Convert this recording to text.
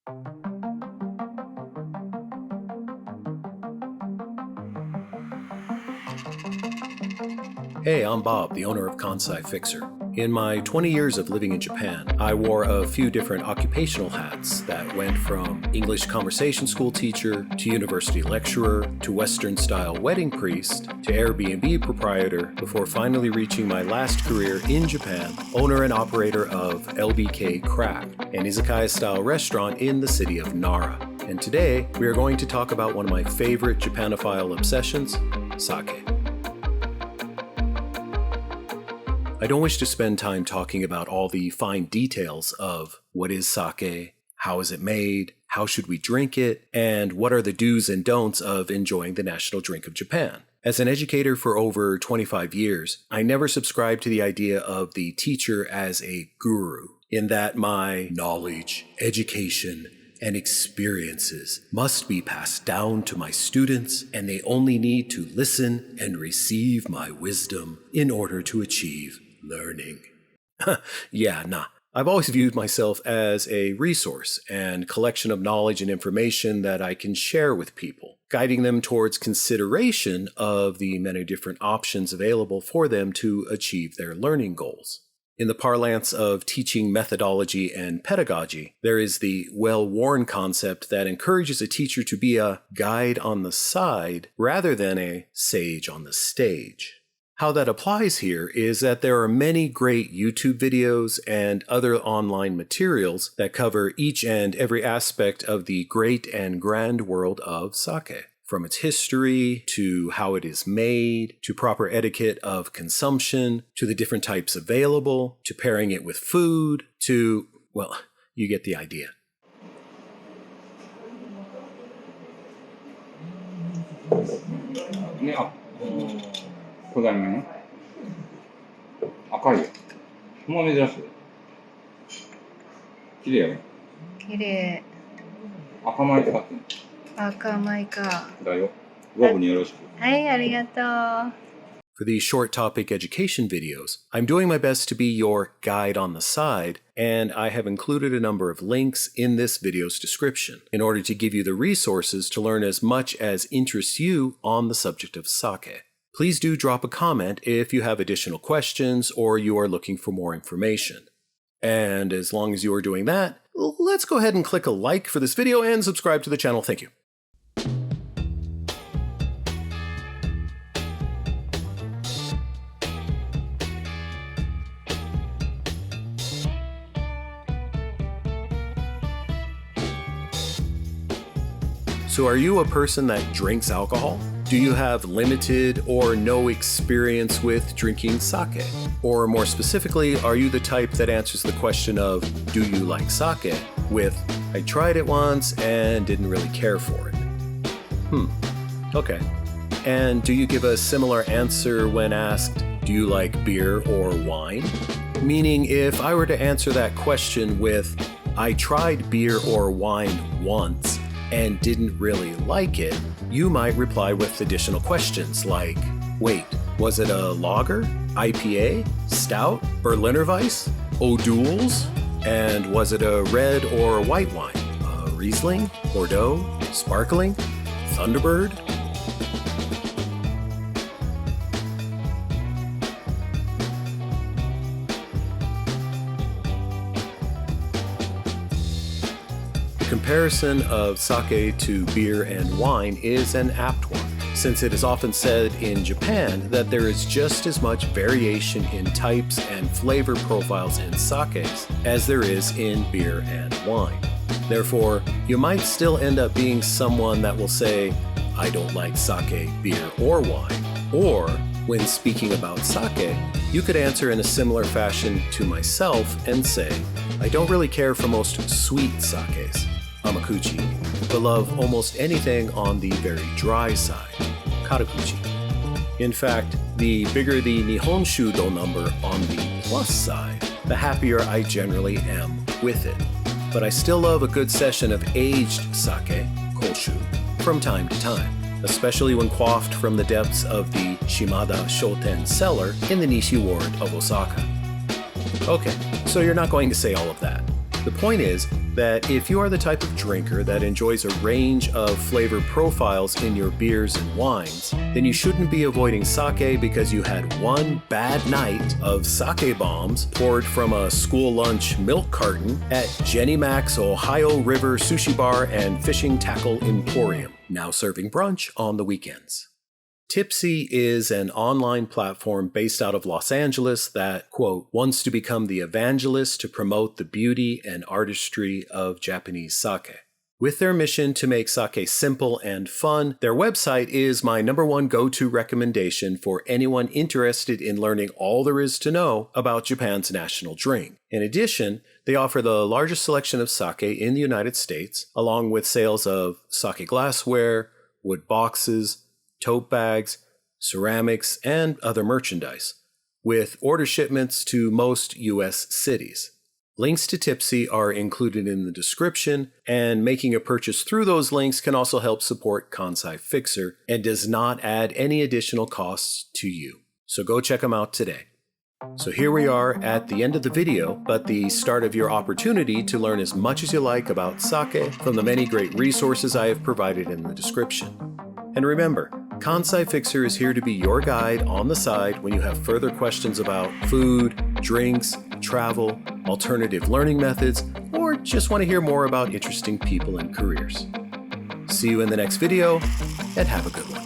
Hey, I'm Bob, the owner of Kansai Fixer. In my 20 years of living in Japan, I wore a few different occupational hats that went from English conversation school teacher to university lecturer to Western-style wedding priest to Airbnb proprietor before finally reaching my last career in Japan, owner and operator of LBK Craft, an izakaya-style restaurant in the city of Nara. And today, we are going to talk about one of my favorite Japanophile obsessions, sake. I don't wish to spend time talking about all the fine details of what is sake, how is it made, how should we drink it, and what are the do's and don'ts of enjoying the national drink of Japan. As an educator for over 25 years, I never subscribed to the idea of the teacher as a guru, in that my knowledge, education, and experiences must be passed down to my students, and they only need to listen and receive my wisdom in order to achieve learning. I've always viewed myself as a resource and collection of knowledge and information that I can share with people, guiding them towards consideration of the many different options available for them to achieve their learning goals. In the parlance of teaching methodology and pedagogy, there is the well-worn concept that encourages a teacher to be a guide on the side rather than a sage on the stage. How that applies here is that there are many great YouTube videos and other online materials that cover each and every aspect of the great and grand world of sake. From its history, to how it is made, to proper etiquette of consumption, to the different types available, to pairing it with food, to, well, you get the idea. Yeah. 巨大めの赤いよ。ほんま珍しい。綺麗やね。綺麗。赤米使ってんの。赤米か。だよ。ボブによろしく。はい、ありがとう。For these short topic education videos, I'm doing my best to be your guide on the side, and I have included a number of links in this video's description in order to give you the resources to learn as much as interests you on the subject of sake. Please do drop a comment if you have additional questions or you are looking for more information. And as long as you are doing that, let's go ahead and click a like for this video and subscribe to the channel. Thank you. So are you a person that drinks alcohol? Do you have limited or no experience with drinking sake? Or more specifically, are you the type that answers the question of, do you like sake? With, I tried it once and didn't really care for it. Okay. And do you give a similar answer when asked, do you like beer or wine? Meaning, if I were to answer that question with, I tried beer or wine once and didn't really like it, you might reply with additional questions like, wait, was it a lager, IPA, stout, Berliner Weiss, O'Doul's? And was it a red or white wine, a Riesling, Bordeaux, sparkling, Thunderbird? The comparison of sake to beer and wine is an apt one, since it is often said in Japan that there is just as much variation in types and flavor profiles in sakes as there is in beer and wine. Therefore, you might still end up being someone that will say, I don't like sake, beer, or wine. Or, when speaking about sake, you could answer in a similar fashion to myself and say, I don't really care for most sweet sakes, amakuchi, but love almost anything on the very dry side, karakuchi. In fact, the bigger the Nihonshu number on the plus side, the happier I generally am with it. But I still love a good session of aged sake, koshu, from time to time, especially when quaffed from the depths of the Shimada Shoten cellar in the Nishi ward of Osaka. Okay, so you're not going to say all of that. The point is, that if you are the type of drinker that enjoys a range of flavor profiles in your beers and wines, then you shouldn't be avoiding sake because you had one bad night of sake bombs poured from a school lunch milk carton at Jenny Mac's Ohio River Sushi Bar and Fishing Tackle Emporium, now serving brunch on the weekends. Tipsy is an online platform based out of Los Angeles that, quote, wants to become the evangelist to promote the beauty and artistry of Japanese sake. With their mission to make sake simple and fun, their website is my #1 go-to recommendation for anyone interested in learning all there is to know about Japan's national drink. In addition, they offer the largest selection of sake in the United States, along with sales of sake glassware, wood boxes, tote bags, ceramics, and other merchandise, with order shipments to most U.S. cities. Links to Tipsy are included in the description, and making a purchase through those links can also help support Kansai Fixer and does not add any additional costs to you. So go check them out today. So here we are at the end of the video, but the start of your opportunity to learn as much as you like about sake from the many great resources I have provided in the description. And remember, Kansai Fixer is here to be your guide on the side when you have further questions about food, drinks, travel, alternative learning methods, or just want to hear more about interesting people and careers. See you in the next video, and have a good one.